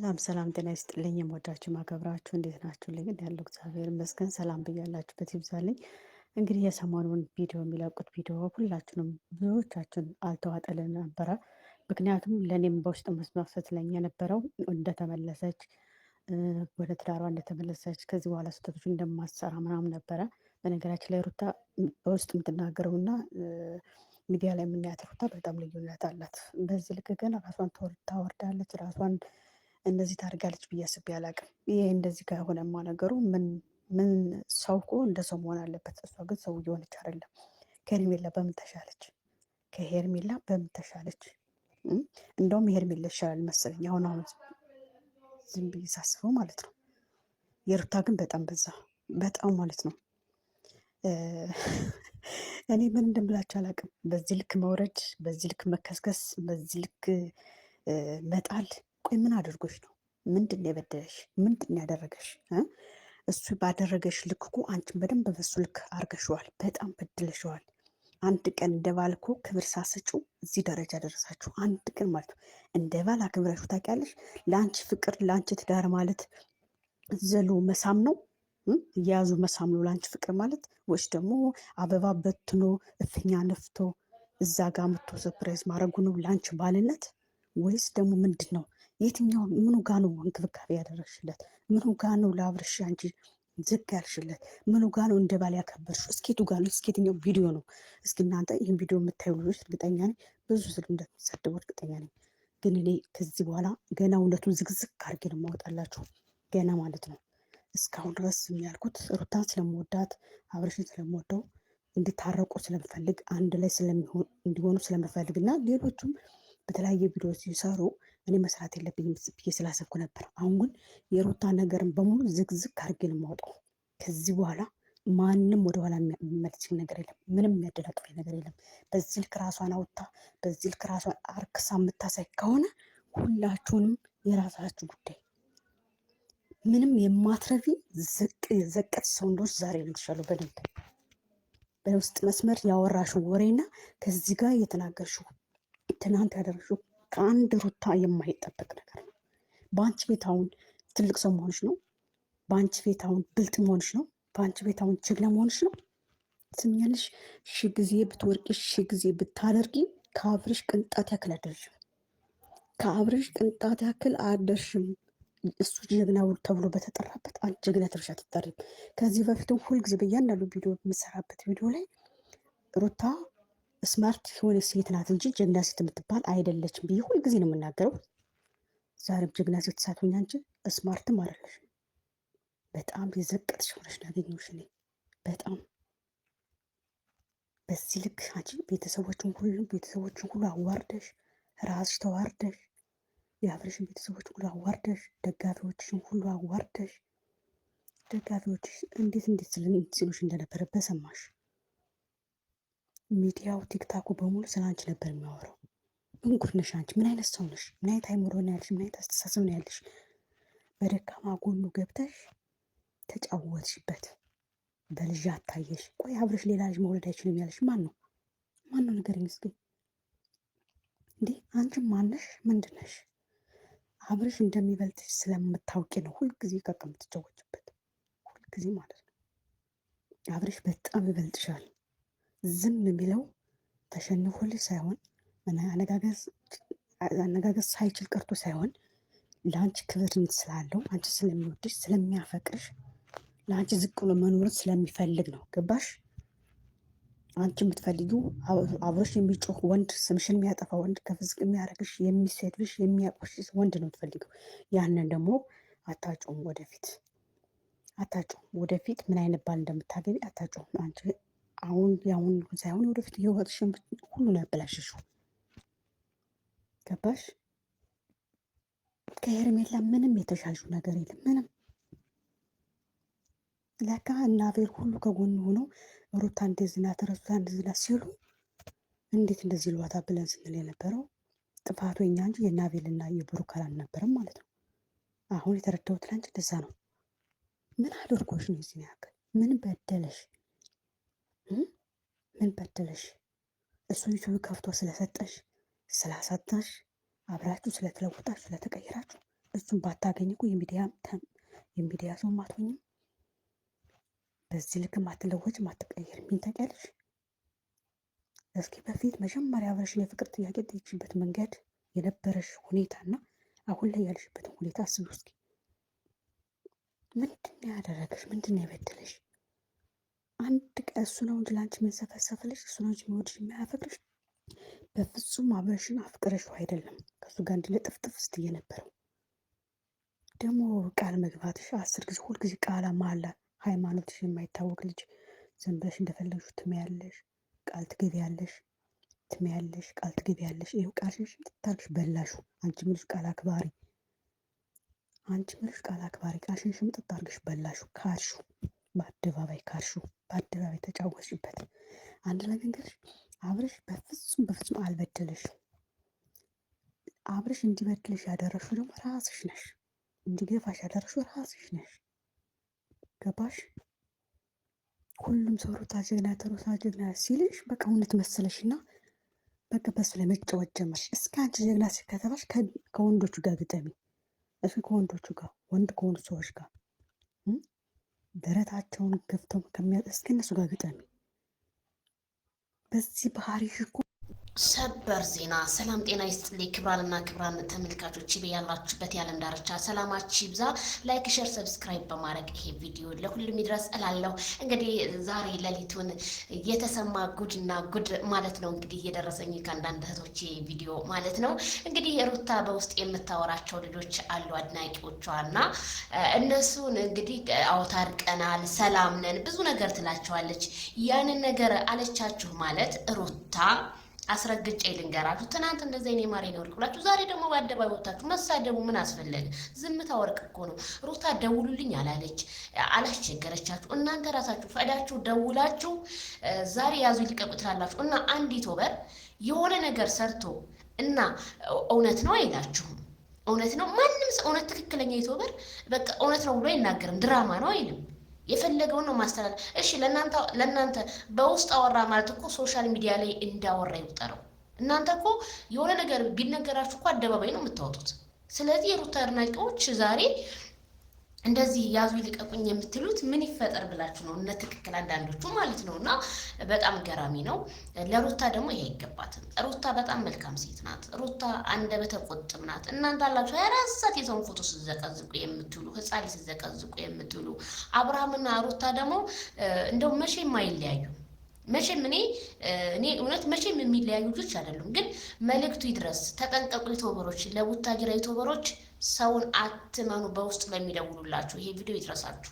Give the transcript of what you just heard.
ሰላም ሰላም፣ ጤና ይስጥልኝ። የምወዳችሁ ማከብራችሁ እንዴት ናችሁልኝ? ያለው እግዚአብሔር ይመስገን። ሰላም ብያላችሁበት ይብዛልኝ። እንግዲህ የሰሞኑን ቪዲዮ የሚለቁት ቪዲዮ ሁላችንም ብዙዎቻችን አልተዋጠልን ነበረ። ምክንያቱም ለእኔም በውስጥ መስመር ስትለኝ የነበረው እንደተመለሰች ወደ ትዳሯ እንደተመለሰች ከዚህ በኋላ ስህተቶች እንደማትሰራ ምናምን ነበረ። በነገራችን ላይ ሩታ በውስጥ የምትናገረውና ሚዲያ ላይ የምናያት ሩታ በጣም ልዩነት አላት። በዚህ ልክ ግን ራሷን ታወርዳለች፣ ራሷን እንደዚህ ታደርጋለች ብዬ አስቤ አላውቅም። ይሄ እንደዚህ ከሆነማ ነገሩ ምን ሰው እኮ እንደ ሰው መሆን አለበት። እሷ ግን ሰው እየሆነች አይደለም። ከሄርሜላ በምን ተሻለች? ከሄርሜላ በምን ተሻለች? እንደውም ሄርሜላ ይሻላል መሰለኝ አሁን ዝም ብዬ ሳስበው ማለት ነው። የሩታ ግን በጣም በዛ፣ በጣም ማለት ነው። እኔ ምን እንደምላችሁ አላውቅም። በዚህ ልክ መውረድ፣ በዚህ ልክ መከስከስ፣ በዚህ ልክ መጣል። ቆይ ምን አድርጎሽ ነው? ምንድን የበደለሽ? ምንድን ያደረገሽ? እሱ ባደረገሽ ልክ እኮ አንቺን በደንብ በሱ ልክ አርገሸዋል። በጣም በድለሸዋል። አንድ ቀን እንደ ባል እኮ ክብር ሳሰጪው እዚህ ደረጃ ደረሳችሁ። አንድ ቀን ማለት ነው እንደ ባል አክብረሽው ታውቂያለሽ? ለአንቺ ፍቅር፣ ለአንቺ ትዳር ማለት ዘሎ መሳም ነው፣ እየያዙ መሳም ነው ለአንቺ ፍቅር ማለት? ወይስ ደግሞ አበባ በትኖ እፍኛ ነፍቶ እዛ ጋር መቶ ሰፕራይዝ ማድረጉ ነው ለአንቺ ባልነት? ወይስ ደግሞ ምንድን ነው? የትኛው ምኑ ጋ ነው እንክብካቤ ያደረግሽለት? ምኑ ጋ ነው ለአብርሽ አንቺ ዝቅ ያልሽለት? ምኑ ጋ ነው እንደ ባል ያከበርሽ? እስኬቱ ጋ ነው? እስኪ የትኛው ቪዲዮ ነው? እስኪ እናንተ ይህን ቪዲዮ የምታዩ ልጆች እርግጠኛ ነኝ ብዙ ስል እንደሚሰድቡ እርግጠኛ ነኝ። ግን እኔ ከዚህ በኋላ ገና እውነቱን ዝግዝግ አድርጌ ነው የማወጣላችሁ። ገና ማለት ነው። እስካሁን ድረስ የሚያልኩት ሩታን ስለምወዳት አብርሽን ስለምወደው እንዲታረቁ ስለምፈልግ አንድ ላይ እንዲሆኑ ስለምፈልግ እና ሌሎቹም በተለያየ ቪዲዮ ሲሰሩ እኔ መስራት የለብኝም ብዬ ስላሰብኩ ነበር። አሁን ግን የሩታ ነገርን በሙሉ ዝግዝግ አድርጌ ነው የማወጣው። ከዚህ በኋላ ማንም ወደኋላ የሚመልስኝ ነገር የለም። ምንም የሚያደናቅፈኝ ነገር የለም። በዚህ ልክ ራሷን አውጥታ በዚህ ልክ ራሷን አርክሳ የምታሳይ ከሆነ ሁላችሁንም የራሳችሁ ጉዳይ። ምንም የማትረቢ ዘቀት ሰው እንደሆንሽ ዛሬ ልትሻሉ በደንብ በውስጥ መስመር ያወራሽው ወሬና ከዚህ ጋር የተናገርሽው ትናንት ያደረግሽው ከአንድ ሩታ የማይጠበቅ ነገር ነው። በአንቺ ቤት አሁን ትልቅ ሰው መሆንሽ ነው። በአንቺ ቤት አሁን ብልጥ መሆንሽ ነው። በአንቺ ቤት አሁን ጀግና መሆንሽ ነው። ስምኛለሽ። ሺ ጊዜ ብትወርቂ፣ ሺ ጊዜ ብታደርጊ ከአብርሽ ቅንጣት ያክል አደርሽም። ከአብርሽ ቅንጣት ያክል አደርሽም። እሱ ጀግና ተብሎ በተጠራበት አንቺ ጀግና ተብለሽ አትጠሪም። ከዚህ በፊትም ሁልጊዜ በእያንዳንዱ ቪዲዮ የምሰራበት ቪዲዮ ላይ ሩታ ስማርት የሆነ ሴት ናት እንጂ ጀግና ሴት የምትባል አይደለችም ብዬ ሁልጊዜ ነው የምናገረው። ዛሬም ጀግና ሴት ሳትሆኝ አንቺ ስማርትም አይደለሽም። በጣም የዘቀጥሽ ሆነሽ ነው ያገኘሁሽ እኔ። በጣም በዚህ ልክ አንቺ ቤተሰቦችን ሁሉ አዋርደሽ፣ ራስሽ ተዋርደሽ፣ የአብርሽን ቤተሰቦች ሁሉ አዋርደሽ፣ ደጋፊዎችሽን ሁሉ አዋርደሽ፣ ደጋፊዎችሽ እንዴት ሲሉሽ እንደነበረ በሰማሽ። ሚዲያው ቲክታኩ በሙሉ ስለ አንቺ ነበር የሚያወራው። ምን ጉድ ነሽ አንቺ? ምን አይነት ሰው ነሽ? ምን አይነት አይምሮ ነው ያለሽ? ምን አይነት አስተሳሰብ ነው ያለሽ? በደካማ ጎኑ ገብተሽ ተጫወትሽበት። በልጅ አታየሽ። ቆይ አብርሽ ሌላ ልጅ መውለድ አይችልም ያለሽ ማን ነው? ማን ነው ንገረኝ እስኪ። እንዴ አንቺም ማነሽ? ምንድን ነሽ? አብርሽ እንደሚበልጥሽ ስለምታውቂ ነው ሁልጊዜ ከቀ የምትጫወችበት። ሁልጊዜ ማለት ነው። አብርሽ በጣም ይበልጥሻል። ዝም የሚለው ተሸንፎልሽ ሳይሆን አነጋገር ሳይችል ቀርቶ ሳይሆን ለአንቺ ክብር ስላለው አንቺ ስለሚወድሽ ስለሚያፈቅርሽ ለአንቺ ዝቅ ብሎ መኖርን ስለሚፈልግ ነው። ገባሽ? አንቺ የምትፈልጊው አብሮሽ የሚጮህ ወንድ፣ ስምሽን የሚያጠፋ ወንድ፣ ከፍዝቅ የሚያደርግሽ፣ የሚሰድብሽ፣ የሚያቆሽሽ ወንድ ነው የምትፈልጊው። ያንን ደግሞ አታጭውም። ወደፊት አታጭውም። ወደፊት ምን አይነት ባል እንደምታገቢ አታጭውም። አንቺ አሁን ያሁን ሳይሆን ወደፊት ህይወትሽን ሁሉ ነው ያበላሽሽው። ገባሽ? ከሄርሜላ ምንም የተሻሹ ነገር የለም። ምንም ለካ እና አቤል ሁሉ ከጎን ሆነው ሩታ እንደዚህ ናት፣ ሩታ እንደዚህ ናት ሲሉ እንዴት እንደዚህ ልዋታ ብለን ስንል የነበረው ጥፋቱ የኛ እንጂ የእነ አቤልና የብሩክ አልነበረም ማለት ነው። አሁን የተረዳሁት ላንቺ እንደዛ ነው። ምን አድርጎሽ ነው እዚህ ያክል? ምን በደለሽ? ምን በደለሽ? እሱ ዩቲዩብ ከፍቶ ስለሰጠሽ ስላሳታሽ አብራችሁ ስለተለወጣችሁ ስለተቀየራችሁ እሱ እሱን ባታገኝ እኮ የሚዲያ ሰው አትሆኝም። በዚህ ልክ ማትለወጭ ማትቀየር ምን ታውቂያለሽ? እስኪ በፊት መጀመሪያ አብረሽን የፍቅር ጥያቄ ጠይቅሽበት መንገድ የነበረሽ ሁኔታና አሁን ላይ ያለሽበትን ሁኔታ አስቢ እስኪ። ምንድን ነው ያደረገሽ? ምንድን ነው የበደለሽ? አንድ ቀን እሱ ነው እንጂ ላንቺ የሚንሰፈሰፍልሽ፣ እሱ ነው እንጂ የሚወድሽ የሚያፈቅርሽ። በፍጹም አብረሽን አፍቅረሽው አይደለም ከእሱ ጋር እንዲለጥፍጥፍ ስትይ የነበረው። ደግሞ ቃል መግባትሽ 10 ጊዜ ሁልጊዜ ቃል መሀላ ሃይማኖትሽ የማይታወቅ ልጅ ዝም ብለሽ እንደፈለግሽ ትመያለሽ፣ ቃል ትገቢያለሽ፣ ትመያለሽ፣ ቃል ትገቢያለሽ። ይኸው ቃልሽን ትታርግሽ በላሹ። አንቺ ምልሽ ቃል አክባሪ፣ ቃልሽን ሽምጥጥ አድርግሽ በላሹ። ካርሹ፣ በአደባባይ ካርሹ፣ በአደባባይ ተጫወትሽበት። አንድ ነገርሽ አብረሽ በፍጹም አልበደለሽም። አብረሽ እንዲበድልሽ ያደረግሽው ደግሞ ራስሽ ነሽ። እንዲገፋሽ ያደረግሽው ራስሽ ነሽ። ገባሽ? ሁሉም ሰው ሩታ ጀግና ሲልሽ በቃ እውነት መሰለሽና በቃ በሱ ላይ መጫወት ጀመርሽ። እስከ አንቺ ጀግና ከተባሽ ከወንዶቹ ጋር ግጠሚ። እስኪ ከወንዶቹ ጋር ወንድ ከሆኑ ሰዎች ጋር ደረታቸውን ገፍተው እስኪ እነሱ ጋር ግጠሚ። በዚህ ባህሪሽ እኮ ሰበር ዜና። ሰላም ጤና ይስጥልኝ ክብራንና ክብራን ተመልካቾች ያላችሁበት የዓለም ዳርቻ ሰላማችሁ ይብዛ። ላይክ፣ ሼር፣ ሰብስክራይብ በማድረግ ይሄ ቪዲዮ ለሁሉም ይድረስ እላለሁ። እንግዲህ ዛሬ ሌሊቱን የተሰማ ጉድና ጉድ ማለት ነው እንግዲህ የደረሰኝ ከአንዳንድ እህቶቼ ቪዲዮ ማለት ነው። እንግዲህ ሩታ በውስጥ የምታወራቸው ልጆች አሉ አድናቂዎቿ እና እነሱን እንግዲህ አውታርቀናል፣ ሰላም ነን ብዙ ነገር ትላቸዋለች። ያንን ነገር አለቻችሁ ማለት ሩታ አስረግጬ ልንገራችሁ፣ ትናንት እንደዚህ አይኔ ማሬ ነው ብላችሁ ዛሬ ደግሞ በአደባባይ ወጣችሁ መሳደቡ ምን አስፈለገ? ዝምታ ወርቅ እኮ ነው። ሩታ ደውሉልኝ አላለች፣ አላስቸገረቻችሁ። እናንተ ራሳችሁ ፈዳችሁ ደውላችሁ ዛሬ ያዙ ይልቀቁ ትላላችሁ። እና አንድ ዩቲዩበር የሆነ ነገር ሰርቶ እና እውነት ነው አይላችሁም። እውነት ነው ማንም ሰው እውነት ትክክለኛ ዩቲዩበር በቃ እውነት ነው ብሎ አይናገርም። ድራማ ነው አይልም። የፈለገውን ነው ማስተላለፍ። እሺ ለእናንተ በውስጥ አወራ ማለት እኮ ሶሻል ሚዲያ ላይ እንዳወራ ይቁጠረው። እናንተ እኮ የሆነ ነገር ቢነገራችሁ እኮ አደባባይ ነው የምታወጡት። ስለዚህ የሩታ አድናቂዎች ዛሬ እንደዚህ ያዙ ይልቀቁኝ የምትሉት ምን ይፈጠር ብላችሁ ነው? እነ ትክክል አንዳንዶቹ ማለት ነው። እና በጣም ገራሚ ነው። ለሩታ ደግሞ ይሄ አይገባትም። ሩታ በጣም መልካም ሴት ናት። ሩታ አንደበተ ቁጥብ ናት። እናንተ አላችሁ 24 ሰዓት የሰውን ፎቶ ስትዘቀዝቁ የምትውሉ፣ ህፃን ስትዘቀዝቁ የምትውሉ። አብርሃምና ሩታ ደግሞ እንደው መቼም አይለያዩ። መቼም እኔ እውነት መቼም የሚለያዩ ልጆች አይደሉም። ግን መልእክቱ ይድረስ። ተጠንቀቁ ዩቲዩበሮች፣ ለቡታጅራ ዩቲዩበሮች ሰውን አትመኑ። በውስጥ ለሚደውሉላችሁ ይሄ ቪዲዮ ይድረሳችሁ።